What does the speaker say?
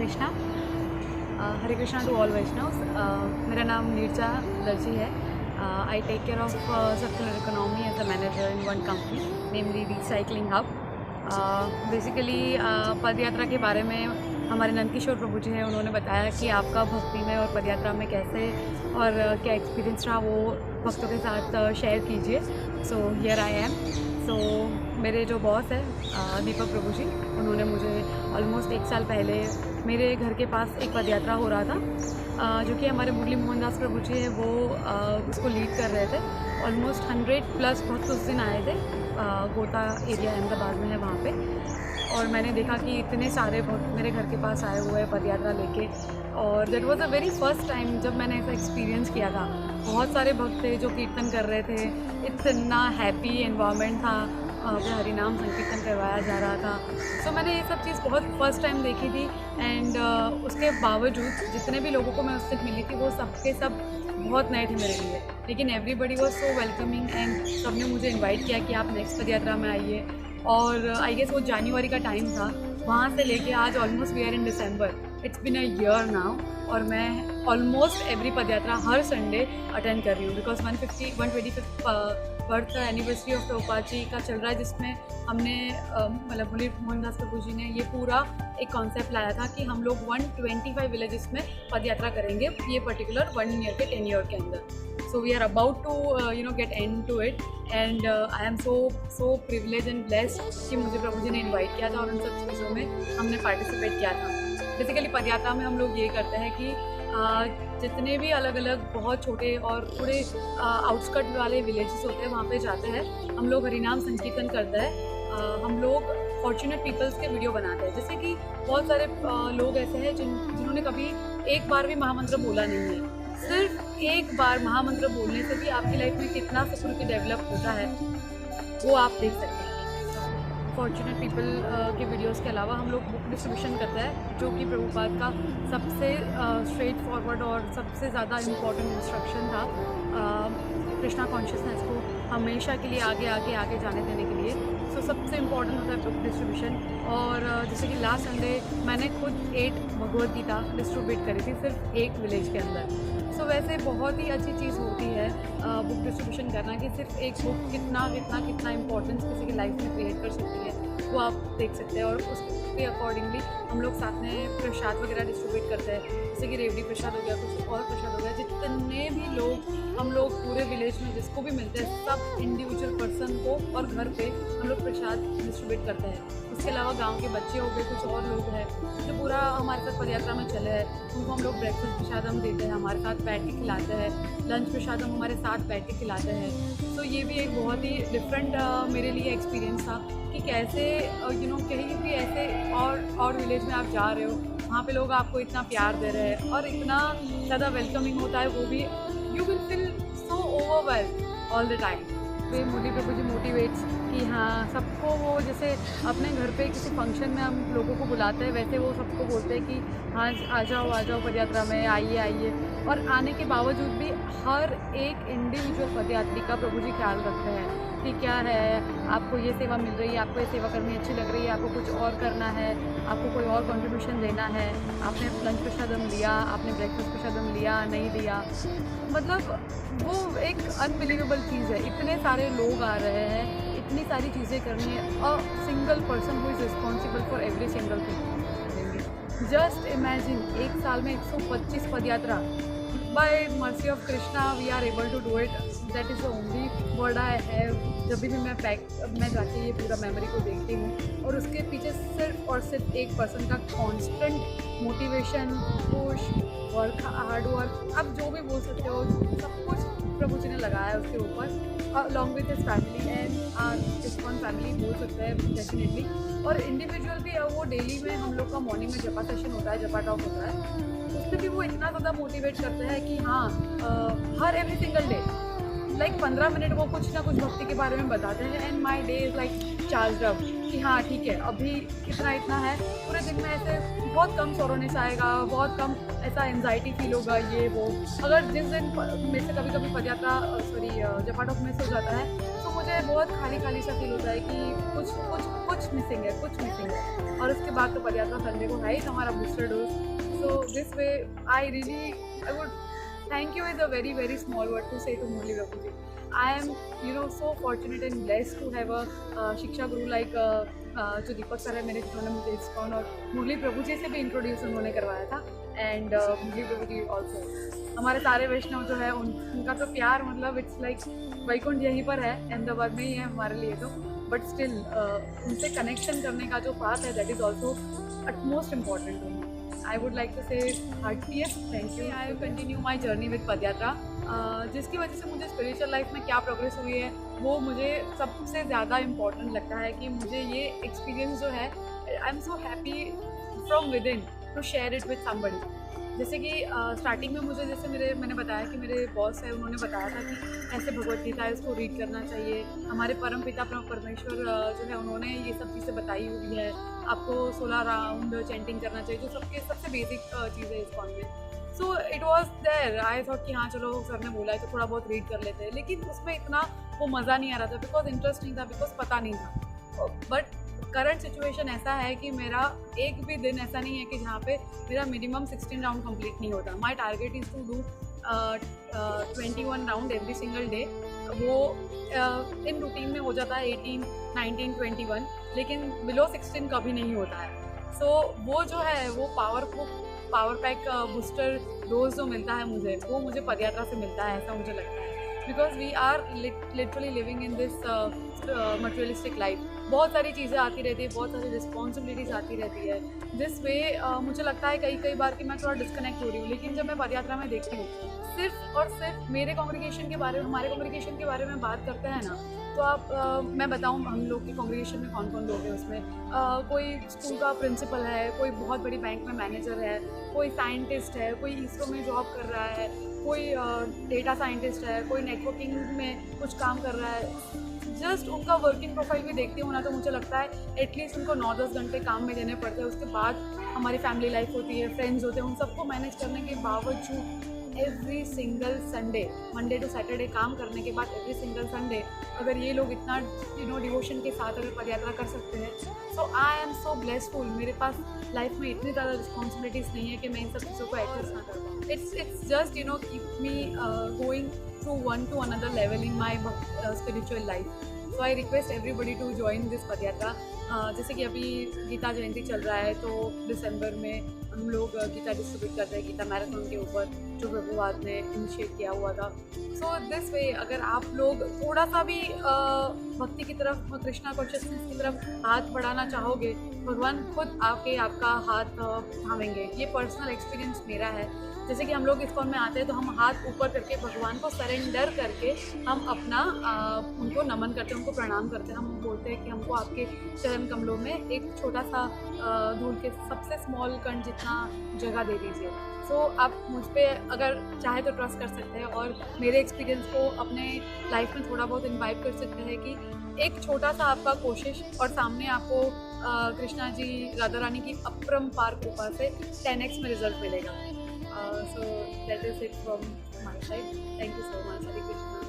Krishna. Hare Krishna to all Vaishnavs. मेरा नाम नीरजा दर्जी है। I take care of circular economy as a manager in one company namely recycling hub. Basically पद यात्रा के बारे में हमारे नंदकिशोर प्रभु जी हैं, उन्होंने बताया कि आपका भक्ति में और पद यात्रा में कैसे और क्या एक्सपीरियंस रहा वो भक्तों के साथ शेयर कीजिए। So here I am. सो मेरे जो बॉस है दीपक प्रभु जी, उन्होंने मुझे ऑलमोस्ट 1 साल पहले मेरे घर के पास एक पद यात्रा हो रहा था जो कि हमारे मुरली मोहन दास प्रभु जी है वो उसको लीड कर रहे थे। ऑलमोस्ट 100+ भक्त उस दिन आए थे। गोता एरिया अहमदाबाद में है वहाँ पे। और मैंने देखा कि इतने सारे भक्त मेरे घर के पास आए हुए हैं पद यात्रा लेके। और that was a very first time जब मैंने ऐसा एक्सपीरियंस किया था। बहुत सारे भक्त थे जो कीर्तन कर रहे थे, इतना हैप्पी एनवायरनमेंट था, हरिनाम संकीर्तन करवाया जा रहा था। सो मैंने ये सब चीज़ बहुत फर्स्ट टाइम देखी थी। एंड उसके बावजूद जितने भी लोगों को मैं उससे मिली थी वो सबके सब बहुत नए थे मेरे लिए, लेकिन everybody was so welcoming and सबने मुझे इनवाइट किया कि आप नेक्स्ट पद यात्रा में आइए। और आई गेस वो जनवरी का टाइम था। वहाँ से लेके आज almost we are in December, it's been a year now. और मैं ऑलमोस्ट एवरी पद यात्रा हर संडे अटेंड कर रही हूँ because 125th birth anniversary of Prabhupada ji का चल रहा है, जिसमें हमने मतलब मुरली मोहन दास प्रभु जी ने ये पूरा एक कॉन्सेप्ट लाया था कि हम लोग 125 विलेजेस में पद यात्रा करेंगे ये पर्टिकुलर 1 ईयर के 10 ईयर के अंदर। So we are about to get end to it and I am so privilege and blessed कि मुझे प्रभु जी ने इन्वाइट किया था और उन सब चीज़ों में हमने पार्टिसिपेट किया था। बेसिकली पद यात्रा में हम लोग ये करते हैं कि जितने भी अलग अलग बहुत छोटे और थोड़े आउटस्कट वाले विलेजेस होते हैं वहाँ पे जाते हैं, हम लोग हरिनाम संकीर्तन करते हैं। हम लोग फॉर्चुनेट पीपल्स के वीडियो बनाते हैं, जैसे कि बहुत सारे लोग ऐसे हैं जिन्होंने कभी एक बार भी महामंत्र बोला नहीं है। सिर्फ एक बार महामंत्र बोलने से भी आपकी लाइफ में कितना सकृति डेवलप होता है वो आप देख सकते हैं। फॉर्चुनेट पीपल के वीडियोस के अलावा हम लोग बुक डिस्ट्रीब्यूशन करते हैं, जो कि प्रभुपाद का सबसे स्ट्रेट फॉरवर्ड और सबसे ज़्यादा इम्पॉर्टेंट इंस्ट्रक्शन था कृष्णा कॉन्शियसनेस को हमेशा के लिए आगे आगे आगे जाने देने के लिए। सो सबसे इम्पॉर्टेंट होता है बुक डिस्ट्रीब्यूशन। और जैसे कि लास्ट संडे मैंने खुद 8 भगवद गीता डिस्ट्रीब्यूट करी थी सिर्फ एक विलेज के अंदर। सो वैसे बहुत ही अच्छी चीज़ होती है बुक डिस्ट्रीब्यूशन करना कि सिर्फ एक बुक कितना इंपॉर्टेंस किसी की लाइफ में क्रिएट कर सकती है वो आप देख सकते हैं। और उसके अकॉर्डिंगली हम लोग साथ में प्रसाद वगैरह डिस्ट्रीब्यूट करते हैं, जैसे कि रेवड़ी प्रसाद हो गया, कुछ और प्रसाद हो गया। जितने भी लोग हम लोग पूरे विलेज में जिसको भी मिलते हैं सब इंडिविजुअल पर्सन को और घर पे हम लोग प्रसाद डिस्ट्रीब्यूट करते हैं। उसके अलावा गांव के बच्चे हो गए, कुछ और लोग हैं जो पूरा हमारे साथ पदयात्रा में चले हैं, उनको हम लोग ब्रेकफास्ट प्रसाद हम देते हैं, हमारे साथ बैठ के खिलाते हैं। लंच प्रसाद हम हमारे साथ बैठ के खिलाते हैं। तो ये भी एक बहुत ही डिफरेंट मेरे लिए एक्सपीरियंस था कि कैसे कहीं भी ऐसे और विलेज में आप जा रहे हो, वहाँ पे लोग आपको इतना प्यार दे रहे हैं और इतना ज़्यादा वेलकमिंग होता है, वो भी you will feel so overwhelm all the time. वे मुरली प्रभु जी मोटिवेट्स कि हाँ सबको वो जैसे अपने घर पे किसी फंक्शन में हम लोगों को बुलाते हैं वैसे वो सबको बोलते हैं कि हाँ आ जाओ पदयात्रा में आइए। और आने के बावजूद भी हर एक इंडिविजुअल पदयात्री का प्रभु जी ख्याल रखते हैं कि क्या है, आपको ये सेवा मिल रही है, आपको ये सेवा करनी अच्छी लग रही है, आपको कुछ और करना है, आपको कोई और कंट्रीब्यूशन देना है, आपने लंच प्रसादम लिया, आपने ब्रेकफास्ट प्रसादम लिया नहीं लिया। मतलब वो एक अनबिलीवेबल चीज़ है। इतने सारे लोग आ रहे हैं, इतनी सारी चीज़ें करनी है। A single person who is responsible for every single thing. Just imagine एक साल में 125 पदयात्रा। By mercy of Krishna we are able to do it. That is the only word I have. जब भी मैं जाके ये पूरा मेमोरी को देखती हूँ और उसके पीछे सिर्फ और सिर्फ एक पर्सन का constant motivation, push, work, hard work, आप जो भी बोल सकते हो, सब कुछ प्रभु जी ने लगाया है उसके ऊपर along with his family and ISKCON family बोल सकते हैं डेफिनेटली। और इंडिविजुअल भी वो डेली में हम लोग का मॉर्निंग में जपा सेशन होता है, जपा टॉक होता है, उसमें भी वो इतना ज़्यादा मोटिवेट करते हैं कि हाँ हर every single day like 15 minute वो कुछ ना कुछ भक्ति के बारे में बताते हैं। And my day is like charge up कि हाँ ठीक है अभी इतना है। पूरे दिन में ऐसे बहुत कम सोरोनेस आएगा, बहुत कम ऐसा एंजाइटी फील होगा ये वो। अगर जिस दिन में से कभी पदयात्रा जपा टॉक मिस हो जाता है तो मुझे बहुत खाली खाली सा फील होता है कि कुछ कुछ कुछ मिसिंग है, कुछ मिसिंग है। और उसके बाद तो पदयात्रा संडे को है ही हमारा booster dose. So this way I would thank you is a very very small word to say to Murli Prabhu ji. I am so fortunate and blessed to have a शिक्षा गुरु like जो दीपक sir है मेरे, जिन्होंने मुझे ISKCON और मुरली प्रभु जी से भी introduce उन्होंने करवाया था। And Murali Prabhu ji also हमारे सारे वैष्णव जो है उनका तो प्यार मतलब इट्स लाइक वैकुंठ यहीं पर है, अहमदाबाद में ही है हमारे लिए तो, बट स्टिल उनसे कनेक्शन करने का जो पाथ है that is also utmost important to me. I would like to say heartiest thank you. I continue my journey with पदयात्रा, जिसकी वजह से मुझे स्पिरिचुअल लाइफ में क्या प्रोग्रेस हुई है वो मुझे सबसे ज़्यादा इम्पॉर्टेंट लगता है कि मुझे ये एक्सपीरियंस जो है I am so happy from within to share it with somebody. जैसे कि स्टार्टिंग में मुझे जैसे मैंने बताया कि मेरे बॉस है, उन्होंने बताया था कि ऐसे भगवत गीता इसको रीड करना चाहिए। हमारे परम पिता परमेश्वर जो है उन्होंने ये सब चीज़ें बताई हुई है, आपको 16 राउंड चैंटिंग करना चाहिए, जो सबसे बेसिक चीज़ है इस कॉन में। So it was there, I thought कि हाँ चलो सर ने बोला है तो थोड़ा बहुत रीड कर लेते हैं, लेकिन उसमें इतना वो मज़ा नहीं आ रहा था, बिकॉज इंटरेस्ट नहीं था, बिकॉज पता नहीं था। बट करंट सिचुएशन ऐसा है कि मेरा एक भी दिन ऐसा नहीं है कि जहाँ पे मेरा मिनिमम 16 राउंड कंप्लीट नहीं होता। My target is to do 21 round every single day. वो इन रूटीन में हो जाता है 18, 19, 21, लेकिन बिलो 16 कभी नहीं होता है। सो वो जो है वो पावर पैक बूस्टर डोज जो मिलता है मुझे, वो मुझे पदयात्रा से मिलता है, ऐसा मुझे लगता है। Because we are literally living in this materialistic life. बहुत सारी चीज़ें आती रहती है, बहुत सारी रिस्पॉन्सिबिलिटीज़ आती रहती है। दिस वे मुझे लगता है कई बार कि मैं थोड़ा डिस्कनेक्ट हो रही हूँ, लेकिन जब मैं पदयात्रा में देखती हूँ सिर्फ और सिर्फ मेरे कॉन्ग्रीगेशन के बारे में, हमारे कॉन्ग्रीगेशन के बारे में बात करते हैं ना, तो आप मैं बताऊँ हम लोग की कॉन्ग्रीगेशन में कौन कौन लोग हैं उसमें। कोई स्कूल का प्रिंसिपल है, कोई बहुत बड़ी बैंक में मैनेजर है, कोई साइंटिस्ट है, कोई इसरो में जॉब कर रहा है, कोई डेटा साइंटिस्ट है, कोई नेटवर्किंग में कुछ काम कर रहा है। जस्ट उनका वर्किंग प्रोफाइल भी देखती हूँ ना तो मुझे लगता है एटलीस्ट उनको 9-10 घंटे काम में देने पड़ते हैं। उसके बाद हमारी फैमिली लाइफ होती है, फ्रेंड्स होते हैं, उन सबको मैनेज करने के बावजूद every single Sunday, Monday to Saturday काम करने के बाद एवरी सिंगल संडे अगर ये लोग इतना डिवोशन के साथ अगर पदयात्रा कर सकते हैं, सो आई एम सो ब्लेसफुल। मेरे पास लाइफ में इतनी ज़्यादा रिस्पॉन्सिबिलिटीज़ नहीं है कि मैं इन सब चीज़ों को एक्सेस ना कर पाऊँ। It's just keep me going through one to another level in my spiritual life. So I request everybody to join this पदयात्रा। जैसे कि अभी गीता जयंती चल रहा है, तो दिसंबर में हम लोग गीता डिस्ट्रीब्यूट कर रहे हैं, गीता मैराथन के ऊपर जो प्रभुवाद ने इनिशिएट किया हुआ था। सो दिस वे अगर आप लोग थोड़ा सा भी भक्ति की तरफ, कृष्णा कॉन्शियसनेस की तरफ हाथ बढ़ाना चाहोगे, भगवान खुद आपका हाथ थामेंगे। ये पर्सनल एक्सपीरियंस मेरा है। जैसे कि हम लोग इस्कॉन में आते हैं तो हम हाथ ऊपर करके भगवान को सरेंडर करके हम अपना उनको नमन करते हैं, उनको प्रणाम करते हैं। हम बोलते हैं कि हमको आपके चरण कमलों में एक छोटा सा धूल के सबसे स्मॉल कण जितना जगह दे दीजिए। सो आप मुझ पर अगर चाहे तो ट्रस्ट कर सकते हैं और मेरे एक्सपीरियंस को अपने लाइफ में थोड़ा बहुत इन्वाइब कर सकते हैं कि एक छोटा सा आपका कोशिश और सामने आपको कृष्णा जी, राधा रानी की अपरंपार कृपा से 10x में रिजल्ट मिलेगा। So that is it from my side. Thank you so much. Hare Krishna.